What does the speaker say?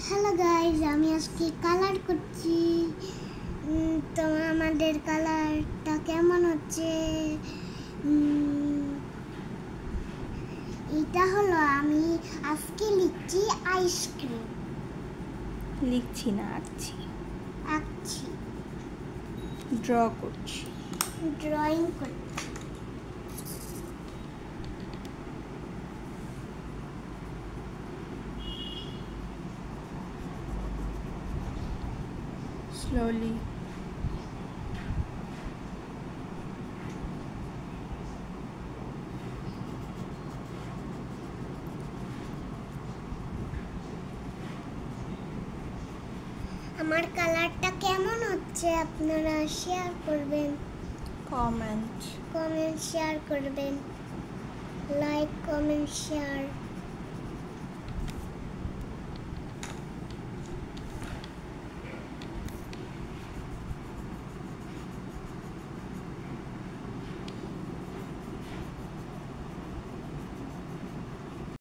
Hello guys, আমি আজকে colour করছি। তো আমাদের কালারটা কেমন হচ্ছে? এটা হলো আমি আজকে লিখছি আইসক্রিম। লিখছি না, আঁকছি, ড্র করছি। ড্রয়িং করছি। স্লোলি। আমার কালারটা কেমন হচ্ছে আপনারা শেয়ার করবেন, কমেন্ট শেয়ার করবেন, লাইক, কমেন্ট, শেয়ার।